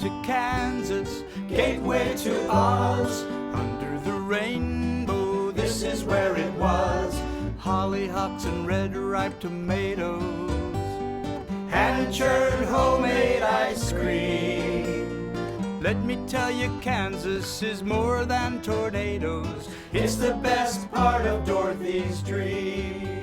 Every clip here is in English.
to Kansas, gateway to Oz. Under the rainbow, this is where it was. Hollyhocks and red ripe tomatoes, hand-churned homemade ice cream. Let me tell you, Kansas is more than tornadoes. It's the best part of Dorothy's dream.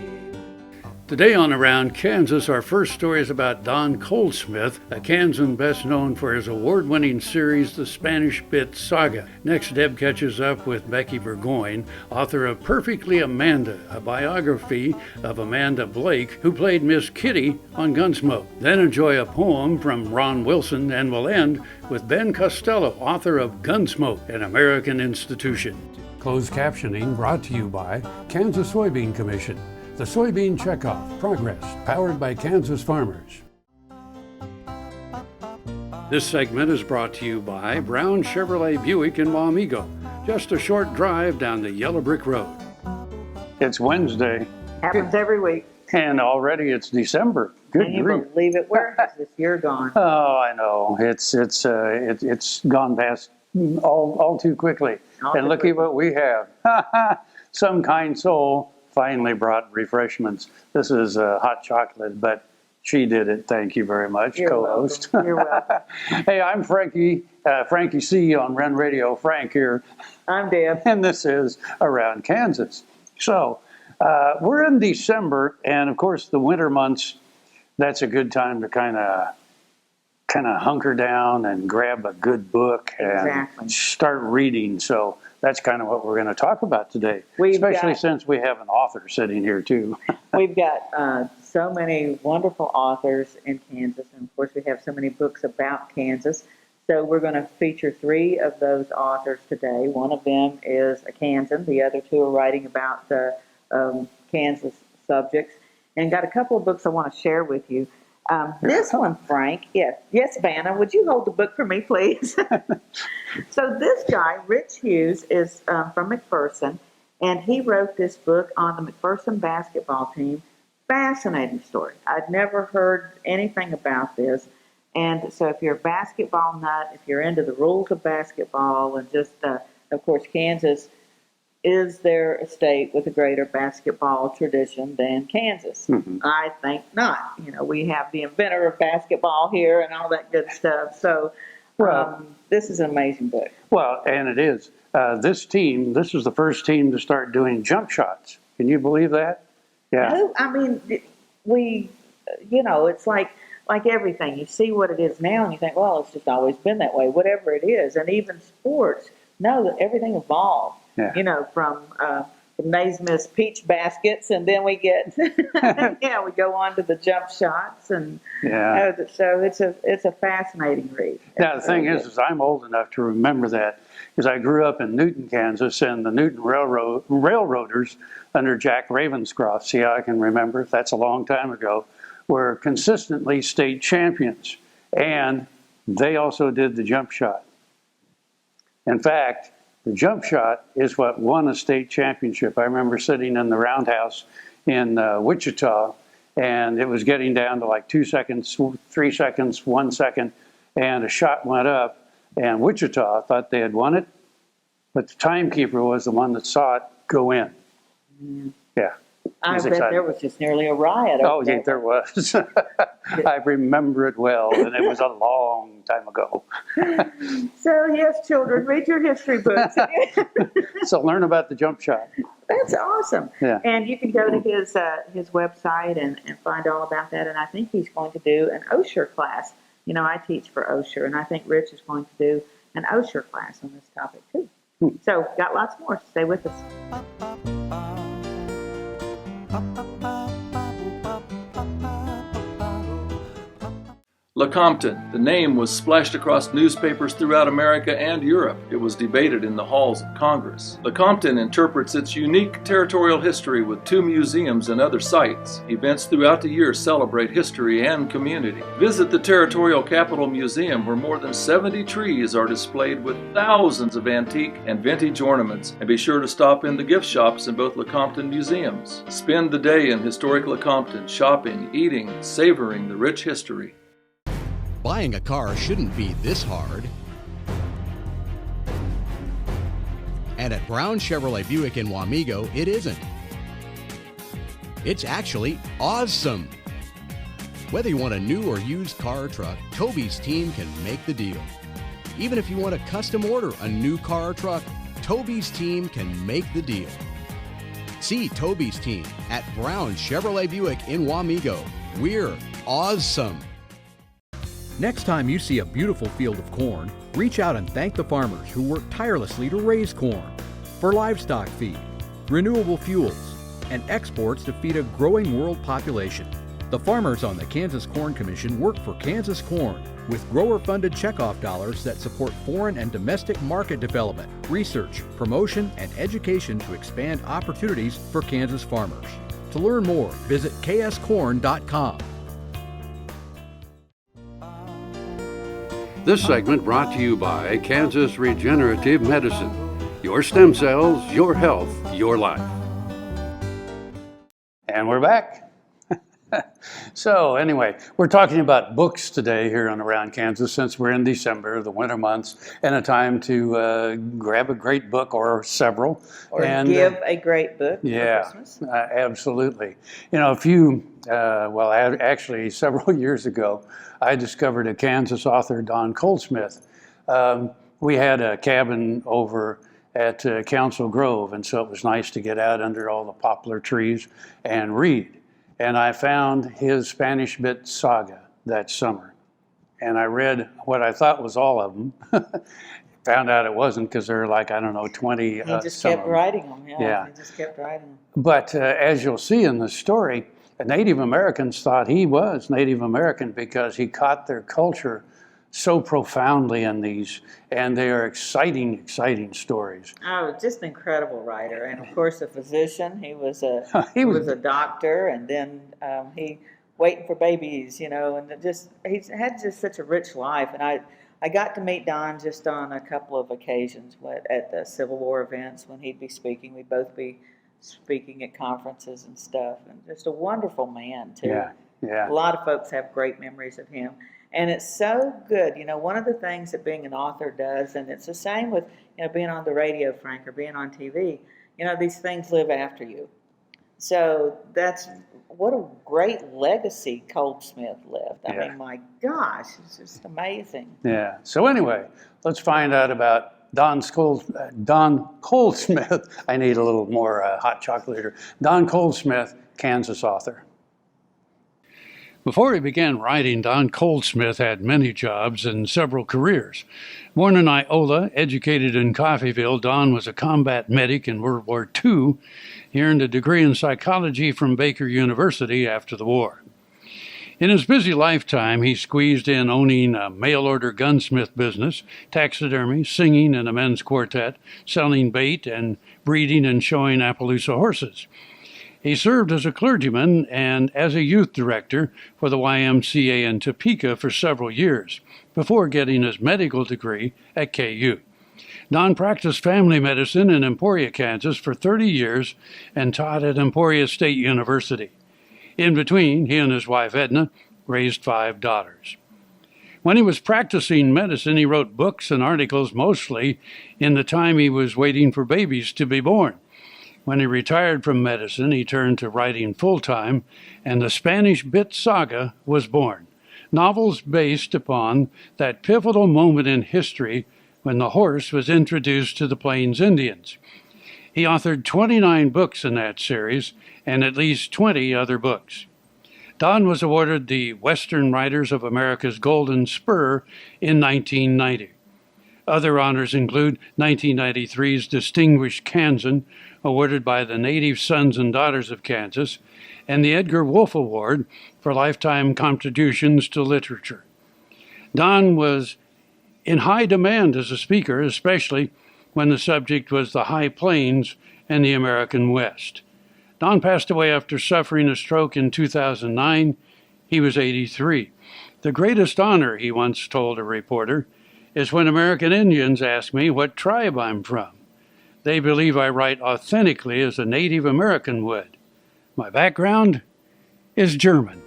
Today on Around Kansas, our first story is about Don Coldsmith, a Kansan best known for his award-winning series, The Spanish Bit Saga. Next, Deb catches up with Beckey Burgoyne, author of Perfectly Amanda, a biography of Amanda Blake, who played Miss Kitty on Gunsmoke. Then enjoy a poem from Ron Wilson, and we'll end with Ben Costello, author of Gunsmoke, an American institution. Closed captioning brought to you by Kansas Soybean Commission. The Soybean Checkoff, Progress, powered by Kansas farmers. This segment is brought to you by Brown Chevrolet Buick in Wamego, just a short drive down the yellow brick road. It's Wednesday. Happens every week. And already it's December. Good Can you grief. believe it? Where has this year gone? Oh, I know. It's gone past all too quickly. And look at what we have. Some kind soul finally brought refreshments. This is hot chocolate, but she did it. Thank you very much, co-host. You're welcome. Hey, I'm Frankie C on Ren Radio. Frank here. I'm Deb. And this is Around Kansas. So we're in December, and of course the winter months, that's a good time to kind of hunker down and grab a good book and start reading. So that's kind of what we're going to talk about today, especially since we have an author sitting here too. We've got so many wonderful authors in Kansas, and of course we have so many books about Kansas. So we're going to feature 3 of those authors today. One of them is a Kansan. The other 2 are writing about Kansas subjects. And got a couple of books I want to share with you. This one, Frank, yes, Vanna, would you hold the book for me, please? So this guy, Rich Hughes, is from McPherson, and he wrote this book on the McPherson basketball team. Fascinating story. I'd never heard anything about this. And so if you're a basketball nut, if you're into the rules of basketball, and just, of course, Kansas is there a state with a greater basketball tradition than Kansas? Mm-hmm. I think not. You know, we have the inventor of basketball here and all that good stuff. So this is an amazing book. Well, and it is. This is the first team to start doing jump shots. Can you believe that? Yeah. I mean, it's like everything. You see what it is now and you think, well, it's just always been that way, whatever it is. And even sports, that everything evolved. Yeah. From Naismith's peach baskets, and then we get, we go on to the jump shots, and so it's a fascinating read. Now the thing is I'm old enough to remember that, because I grew up in Newton, Kansas, and the Newton Railroaders under Jack Ravenscroft. See how I can remember? That's a long time ago. Were consistently state champions, and they also did the jump shot. In fact, the jump shot is what won a state championship. I remember sitting in the roundhouse in Wichita, and it was getting down to like 2 seconds, 3 seconds, 1 second, and a shot went up, and Wichita thought they had won it, but the timekeeper was the one that saw it go in. Mm. Yeah. I bet there was just nearly a riot. Oh, yeah, there was. I remember it well, and it was a long time ago. So, yes, children, read your history books. So learn about the jump shot. That's awesome. Yeah. And you can go to his website and find all about that. And I think he's going to do an Osher class. You know, I teach for Osher, and I think Rich is going to do an Osher class on this topic, too. So, got lots more. Stay with us. Lecompton. The name was splashed across newspapers throughout America and Europe. It was debated in the halls of Congress. Lecompton interprets its unique territorial history with 2 museums and other sites. Events throughout the year celebrate history and community. Visit the Territorial Capitol Museum, where more than 70 trees are displayed with thousands of antique and vintage ornaments, and be sure to stop in the gift shops in both Lecompton museums. Spend the day in historic Lecompton, shopping, eating, savoring the rich history. Buying a car shouldn't be this hard. And at Brown Chevrolet Buick in Wamego, it isn't. It's actually awesome. Whether you want a new or used car or truck, Toby's team can make the deal. Even if you want to custom order a new car or truck, Toby's team can make the deal. See Toby's team at Brown Chevrolet Buick in Wamego. We're awesome. Next time you see a beautiful field of corn, reach out and thank the farmers who work tirelessly to raise corn for livestock feed, renewable fuels, and exports to feed a growing world population. The farmers on the Kansas Corn Commission work for Kansas Corn with grower-funded checkoff dollars that support foreign and domestic market development, research, promotion, and education to expand opportunities for Kansas farmers. To learn more, visit kscorn.com. This segment brought to you by Kansas Regenerative Medicine. Your stem cells, your health, your life. And we're back. So anyway, we're talking about books today here on Around Kansas, since we're in December, the winter months, and a time to grab a great book or several. Or and give a great book yeah, for Christmas. Absolutely. You know, actually several years ago, I discovered a Kansas author, Don Coldsmith. We had a cabin over at Council Grove, and so it was nice to get out under all the poplar trees and read. And I found his Spanish Bit Saga that summer. And I read what I thought was all of them. Found out it wasn't, because there are like, 20 He just kept writing them. Yeah, he just kept writing them. But as you'll see in the story, Native Americans thought he was Native American because he caught their culture so profoundly in these, and they are exciting, exciting stories. Oh, just an incredible writer, and of course a physician. He was a doctor, and then he waiting for babies, and he's had just such a rich life. And I got to meet Don just on a couple of occasions at the Civil War events when he'd be speaking. We'd both be speaking at conferences and stuff, and just a wonderful man too. Yeah. A lot of folks have great memories of him. And it's so good. One of the things that being an author does, and it's the same with, being on the radio, Frank, or being on TV, these things live after you. So that's what a great legacy Coldsmith left. I mean, my gosh, it's just amazing. Yeah. So anyway, let's find out about Don Coldsmith. I need a little more hot chocolate here. Don Coldsmith, Kansas author. Before he began writing, Don Coldsmith had many jobs and several careers. Born in Iola, educated in Coffeyville, Don was a combat medic in World War II. He earned a degree in psychology from Beckey University after the war. In his busy lifetime, he squeezed in owning a mail-order gunsmith business, taxidermy, singing in a men's quartet, selling bait, and breeding and showing Appaloosa horses. He served as a clergyman and as a youth director for the YMCA in Topeka for several years, before getting his medical degree at KU. Don practiced family medicine in Emporia, Kansas for 30 years and taught at Emporia State University. In between, he and his wife Edna raised 5 daughters. When he was practicing medicine, he wrote books and articles mostly in the time he was waiting for babies to be born. When he retired from medicine, he turned to writing full-time, and the Spanish Bit Saga was born, novels based upon that pivotal moment in history when the horse was introduced to the Plains Indians. He authored 29 books in that series and at least 20 other books. Don was awarded the Western Writers of America's Golden Spur in 1990. Other honors include 1993's Distinguished Kansan, awarded by the Native Sons and Daughters of Kansas, and the Edgar Wolf Award for lifetime contributions to literature. Don was in high demand as a speaker, especially when the subject was the High Plains and the American West. Don passed away after suffering a stroke in 2009. He was 83. The greatest honor, he once told a reporter, is when American Indians ask me what tribe I'm from. They believe I write authentically as a Native American would. My background is German.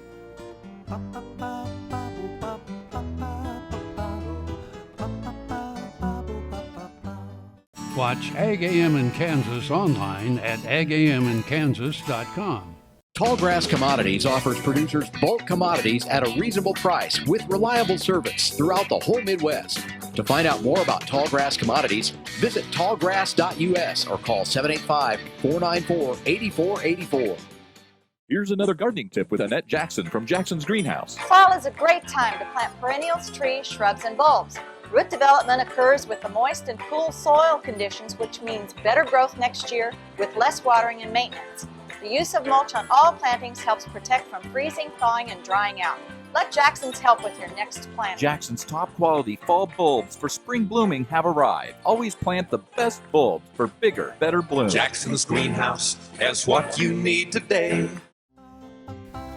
Watch Ag AM in Kansas online at agaminkansas.com. Tallgrass Commodities offers producers bulk commodities at a reasonable price with reliable service throughout the whole Midwest. To find out more about Tallgrass Commodities, visit tallgrass.us or call 785-494-8484. Here's another gardening tip with Annette Jackson from Jackson's Greenhouse. Fall is a great time to plant perennials, trees, shrubs, and bulbs. Root development occurs with the moist and cool soil conditions, which means better growth next year with less watering and maintenance. The use of mulch on all plantings helps protect from freezing, thawing, and drying out. Let Jackson's help with your next plant. Jackson's top quality fall bulbs for spring blooming have arrived. Always plant the best bulbs for bigger, better blooms. Jackson's Greenhouse has what you need today.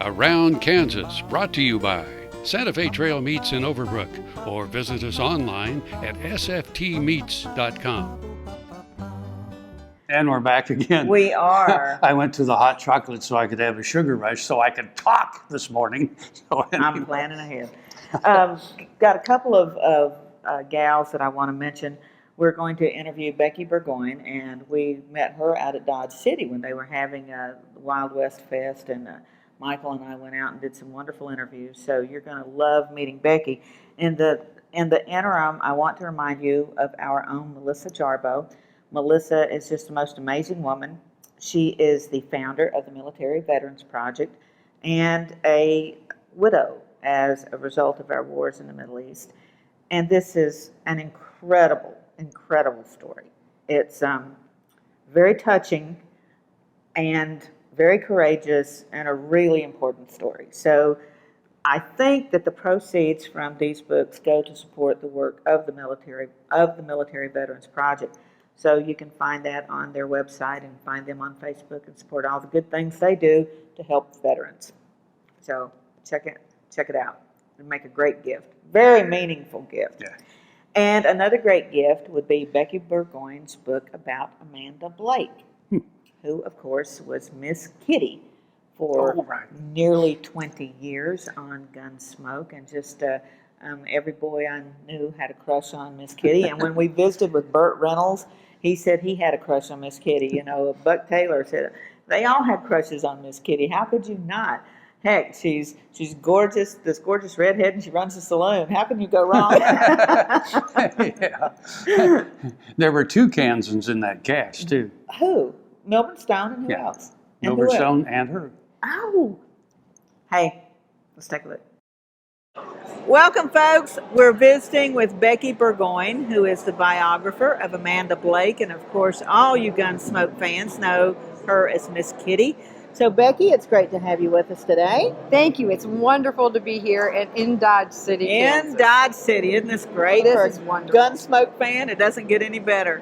Around Kansas, brought to you by Santa Fe Trail Meats in Overbrook, or visit us online at sftmeats.com. And we're back again. We are. I went to the hot chocolate so I could have a sugar rush so I could talk this morning. So I'm planning ahead. Got a couple of gals that I want to mention. We're going to interview Beckey Burgoyne, and we met her out at Dodge City when they were having a Wild West Fest, and Michael and I went out and did some wonderful interviews. So you're going to love meeting Beckey. In the interim, I want to remind you of our own Melissa Jarboe. Melissa is just the most amazing woman. She is the founder of the Military Veterans Project and a widow as a result of our wars in the Middle East. And this is an incredible, incredible story. It's very touching and very courageous and a really important story. So I think that the proceeds from these books go to support the work of the Military Veterans Project. So you can find that on their website and find them on Facebook and support all the good things they do to help veterans. So check it out. It'll make a great gift. Very meaningful gift. Yeah. And another great gift would be Beckey Burgoyne's book about Amanda Blake, who, of course, was Miss Kitty for nearly 20 years on Gunsmoke, and just every boy I knew had a crush on Miss Kitty. And when we visited with Burt Reynolds, he said he had a crush on Miss Kitty. You know, Buck Taylor said they all had crushes on Miss Kitty. How could you not? Heck, she's gorgeous, this gorgeous redhead, and she runs a saloon. How can you go wrong? Yeah. There were two Kansans in that cast, too. Who? Milburn Stone and who else? And Milburn who else? Stone and her. Oh. Hey, let's take a look. Welcome, folks. We're visiting with Beckey Burgoyne, who is the biographer of Amanda Blake. And, of course, all you Gunsmoke fans know her as Miss Kitty. So, Beckey, it's great to have you with us today. Thank you. It's wonderful to be here in Dodge City, Kansas. In Dodge City. Isn't this great? This is wonderful. Gunsmoke fan, it doesn't get any better.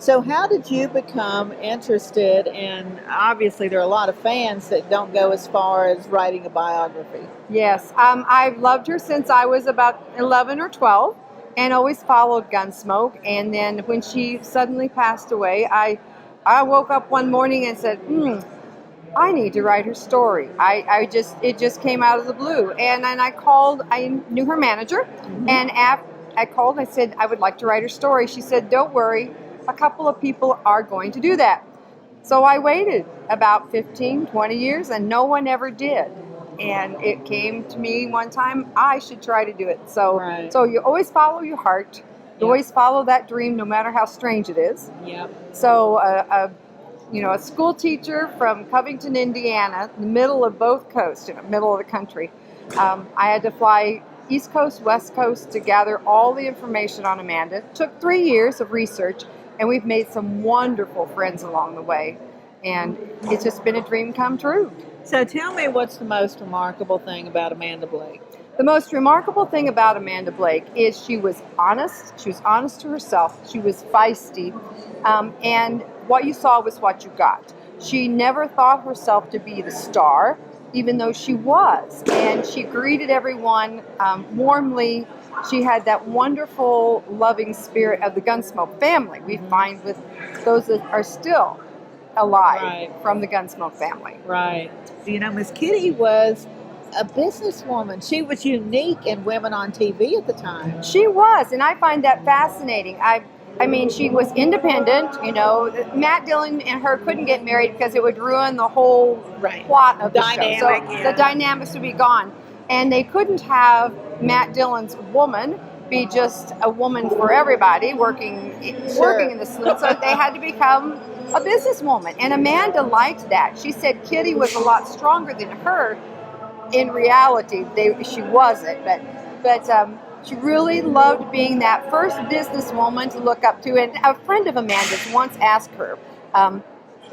So how did you become interested in, obviously there are a lot of fans that don't go as far as writing a biography. Yes, I've loved her since I was about 11 or 12 and always followed Gunsmoke. And then when she suddenly passed away, I woke up one morning and said, I need to write her story. It just came out of the blue. And then I knew her manager, and I called and I said, I would like to write her story. She said, don't worry. A couple of people are going to do that. So I waited about 15, 20 years, and no one ever did. And it came to me one time, I should try to do it. So, so you always follow your heart. You always follow that dream, no matter how strange it is. Yep. So, a school teacher from Covington, Indiana, in the middle of both coasts, middle of the country. I had to fly East Coast, West Coast to gather all the information on Amanda. It took 3 years of research. And we've made some wonderful friends along the way. And it's just been a dream come true. So tell me, what's the most remarkable thing about Amanda Blake? The most remarkable thing about Amanda Blake is she was honest. She was honest to herself. She was feisty. And what you saw was what you got. She never thought herself to be the star, even though she was. And she greeted everyone warmly. She had that wonderful, loving spirit of the Gunsmoke family. We find with those that are still alive from the Gunsmoke family. Right. You know, Miss Kitty was a businesswoman. She was unique in women on TV at the time. She was, and I find that fascinating. I mean, she was independent, you know. Matt Dillon and her couldn't get married because it would ruin the whole plot of the show. So the dynamics would be gone. And they couldn't have Matt Dillon's woman be just a woman for everybody working in the saloon. So they had to become a businesswoman. And Amanda liked that. She said Kitty was a lot stronger than her. In reality, she wasn't. But she really loved being that first businesswoman to look up to. And a friend of Amanda's once asked her,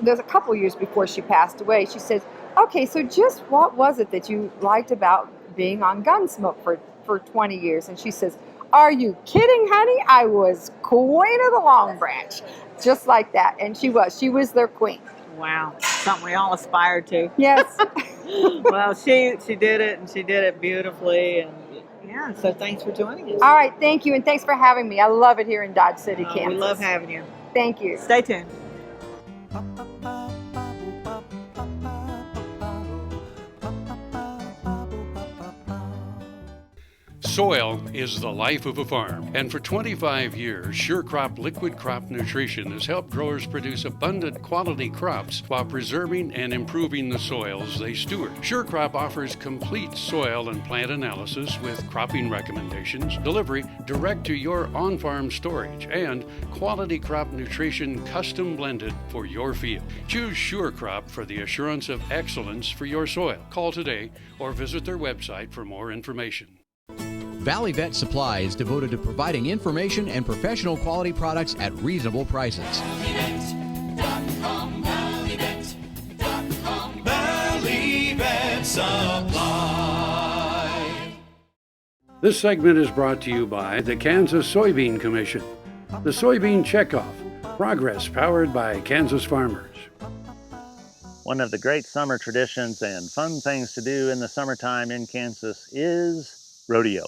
there's a couple years before she passed away, she said, okay, so just what was it that you liked about being on Gunsmoke for 20 years? And she says, are you kidding, honey? I was queen of the Long Branch. Just like that. And she was their queen. Wow, something we all aspired to. Yes. Well, she did it, and she did it beautifully. And yeah, so thanks for joining us. All right, thank you, and thanks for having me. I love it here in Dodge City, Kansas. We love having you. Thank you. Stay tuned. Soil is the life of a farm, and for 25 years, SureCrop Liquid Crop Nutrition has helped growers produce abundant quality crops while preserving and improving the soils they steward. SureCrop offers complete soil and plant analysis with cropping recommendations, delivery direct to your on-farm storage, and quality crop nutrition custom blended for your field. Choose SureCrop for the assurance of excellence for your soil. Call today or visit their website for more information. Valley Vet Supply is devoted to providing information and professional quality products at reasonable prices. Valley Vet Supply. This segment is brought to you by the Kansas Soybean Commission. The Soybean Checkoff, progress powered by Kansas farmers. One of the great summer traditions and fun things to do in the summertime in Kansas is rodeo.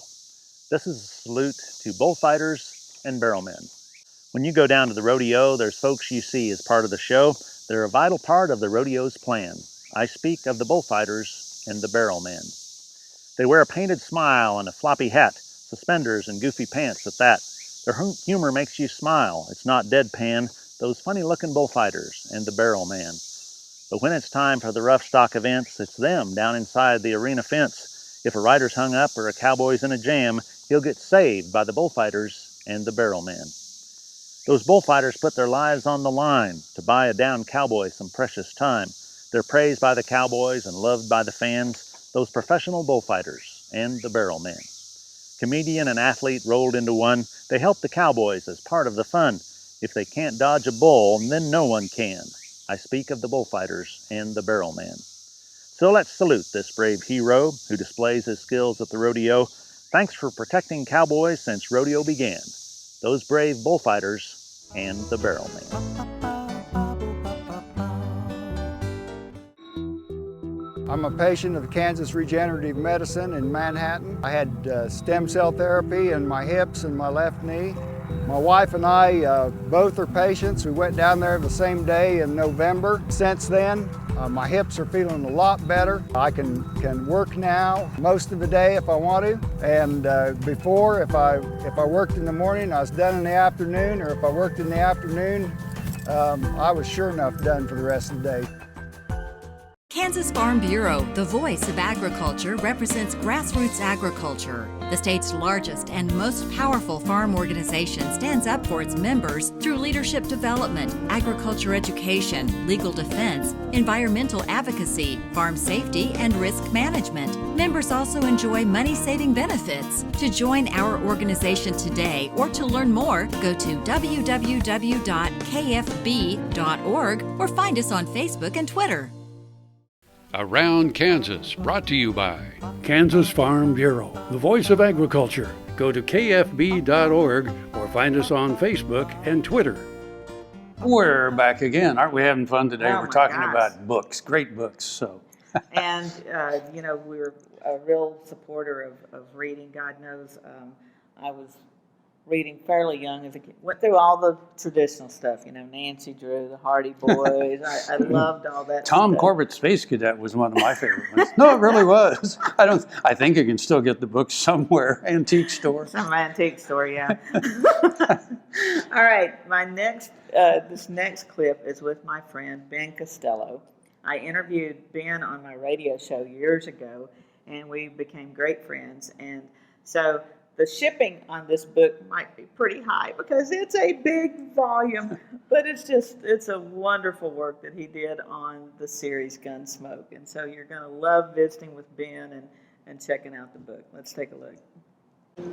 This is a salute to bullfighters and barrelmen. When you go down to the rodeo, there's folks you see as part of the show. They're a vital part of the rodeo's plan. I speak of the bullfighters and the barrelmen. They wear a painted smile and a floppy hat, suspenders and goofy pants at that. Their humor makes you smile. It's not deadpan, those funny-looking bullfighters and the barrelman. But when it's time for the rough stock events, it's them down inside the arena fence. If a rider's hung up or a cowboy's in a jam, he'll get saved by the bullfighters and the barrelman. Those bullfighters put their lives on the line to buy a downed cowboy some precious time. They're praised by the cowboys and loved by the fans, those professional bullfighters and the barrelman. Comedian and athlete rolled into one, they help the cowboys as part of the fun. If they can't dodge a bull, then no one can. I speak of the bullfighters and the barrelman. So let's salute this brave hero who displays his skills at the rodeo. Thanks for protecting cowboys since rodeo began. Those brave bullfighters and the barrelman. I'm a patient of Kansas Regenerative Medicine in Manhattan. I had stem cell therapy in my hips and my left knee. My wife and I both are patients. We went down there the same day in November. Since then, my hips are feeling a lot better. I can work now most of the day if I want to. And before, if I worked in the morning, I was done in the afternoon, or if I worked in the afternoon, I was sure enough done for the rest of the day. Kansas Farm Bureau, the voice of agriculture, represents grassroots agriculture. The state's largest and most powerful farm organization stands up for its members through leadership development, agriculture education, legal defense, environmental advocacy, farm safety, and risk management. Members also enjoy money-saving benefits. To join our organization today or to learn more, go to www.kfb.org or find us on Facebook and Twitter. Around Kansas, brought to you by Kansas Farm Bureau, the voice of agriculture. Go to kfb.org or find us on Facebook and Twitter. We're back again. Aren't we having fun today? Oh, We're talking gosh. about books, great books. So, And, we're a real supporter of reading. God knows I was reading fairly young as a kid. Went through all the traditional stuff, you know, Nancy Drew, the Hardy Boys. I loved all that Tom stuff. Corbett's Space Cadet was one of my favorite ones. No, it really was. I think you can still get the book somewhere, antique store. Some antique store, yeah. All right, my next, this next clip is with my friend Ben Costello. I interviewed Ben on my radio show years ago, and we became great friends. And so the shipping on this book might be pretty high because it's a big volume, but it's a wonderful work that he did on the series Gunsmoke. And so you're going to love visiting with Ben and checking out the book. Let's take a look.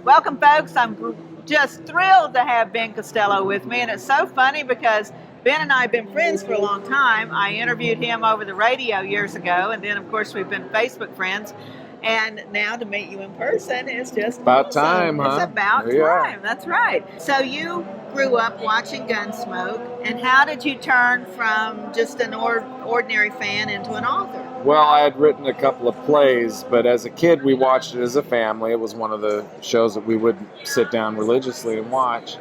Welcome, folks. I'm just thrilled to have Ben Costello with me, and it's so funny because Ben and I have been friends for a long time. I interviewed him over the radio years ago, and then, of course, we've been Facebook friends. And now to meet you in person is just about awesome. time, huh? It's about time. That's right. So you grew up watching Gunsmoke, and how did you turn from just an ordinary fan into an author? Well, I had written a couple of plays, but as a kid we watched it as a family. It was one of the shows that we would sit down religiously and watch.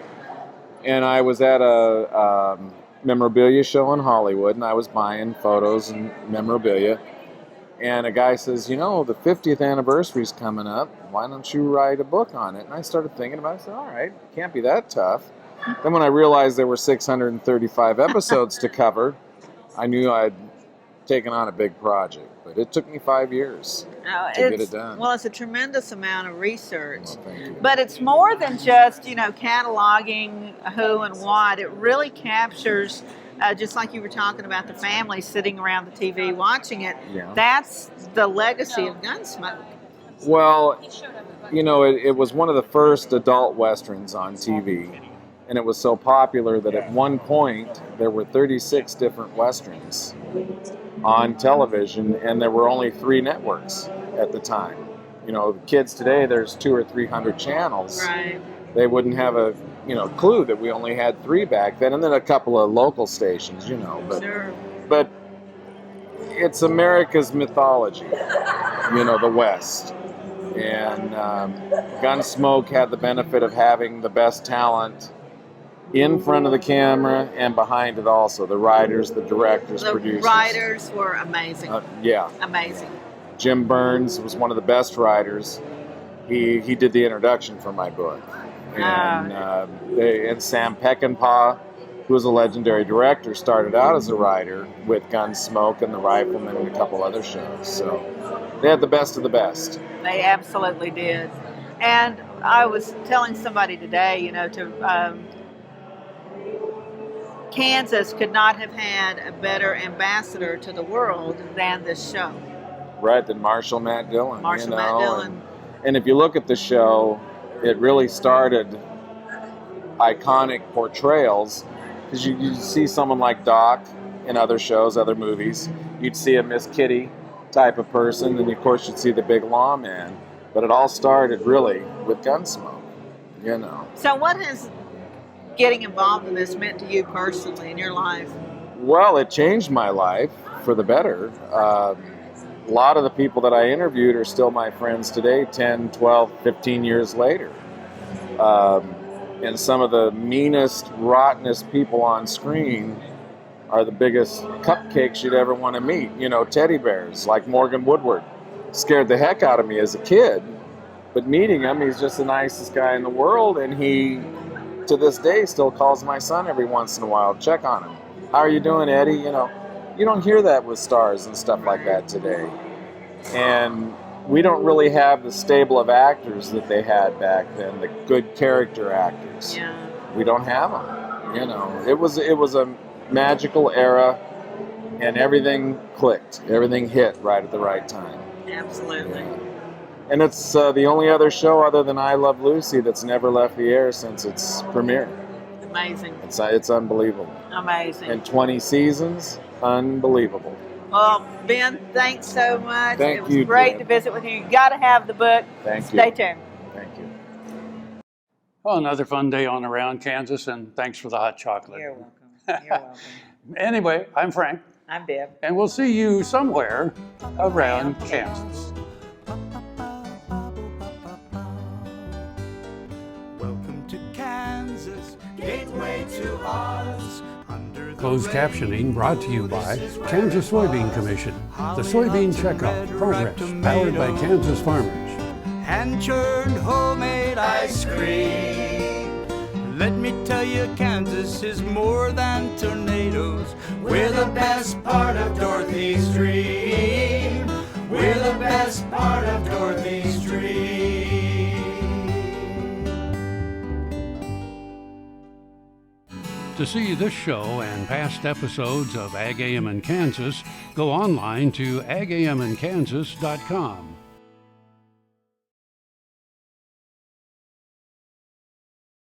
And I was at a memorabilia show in Hollywood, and I was buying photos and memorabilia. And a guy says, you know, the 50th anniversary is coming up. Why don't you write a book on it? And I started thinking about it. I said, all right, can't be that tough. Then when I realized there were 635 episodes to cover, I knew I'd taken on a big project. But it took me 5 years to get it done. Well, it's a tremendous amount of research. Well, thank you. But it's more than just, you know, cataloging who and what. It really captures... just like you were talking about the family sitting around the TV watching it, that's the legacy of Gunsmoke. Well, you know, it was one of the first adult westerns on TV, and it was so popular that at one point there were 36 different westerns on television, and there were only 3 networks at the time. You know, the kids today, there's 200 or 300 channels. Right. They wouldn't have a clue that we only had 3 back then, and then a couple of local stations, you know. But, sure. But it's America's mythology, you know, the West. And Gunsmoke had the benefit of having the best talent in front of the camera and behind it also. The writers, the directors, producers. The writers were amazing. Yeah. Amazing. Jim Burns was one of the best writers. He did the introduction for my book. And Sam Peckinpah, who was a legendary director, started out as a writer with Gunsmoke and The Rifleman and a couple other shows. So they had the best of the best. They absolutely did. And I was telling somebody today, you know, Kansas could not have had a better ambassador to the world than this show. Right, than Marshall Matt Dillon. Matt Dillon. And if you look at the show, it really started iconic portrayals, because you see someone like Doc in other shows, other movies. You'd see a Miss Kitty type of person, and of course you'd see the big lawman. But it all started really with Gunsmoke, you know. So what has getting involved in this meant to you personally in your life? Well, it changed my life for the better. A lot of the people that I interviewed are still my friends today, 10, 12, 15 years later. And some of the meanest, rottenest people on screen are the biggest cupcakes you'd ever want to meet. You know, teddy bears, like Morgan Woodward. Scared the heck out of me as a kid. But meeting him, he's just the nicest guy in the world, and he, to this day, still calls my son every once in a while to check on him. How are you doing, Eddie? You know, you don't hear that with stars and stuff like that today. And we don't really have the stable of actors that they had back then, the good character actors. Yeah. We don't have them, you know. It was a magical era, and everything clicked. Everything hit right at the right time. Absolutely. Yeah. And it's the only other show other than I Love Lucy that's never left the air since its premiere. Amazing. It's unbelievable. Amazing. And 20 seasons, unbelievable. Well, Ben, thanks so much. Thank it was you, great Jen. to visit with you. You got to have the book. Thank you. Stay tuned. Thank you. Well, another fun day on Around Kansas, and thanks for the hot chocolate. You're welcome. You're welcome. Anyway, I'm Frank. I'm Deb. And we'll see you somewhere around Kansas. Welcome to Kansas. to Oz. Closed captioning brought to you by Kansas Soybean Commission. The Soybean Checkoff Progress, powered by Kansas farmers. Hand-churned homemade ice cream. Let me tell you, Kansas is more than tornadoes. We're the best part of Dorothy's dream. We're the best part of Dorothy's dream. To see this show and past episodes of Ag AM in Kansas, go online to agamandkansas.com.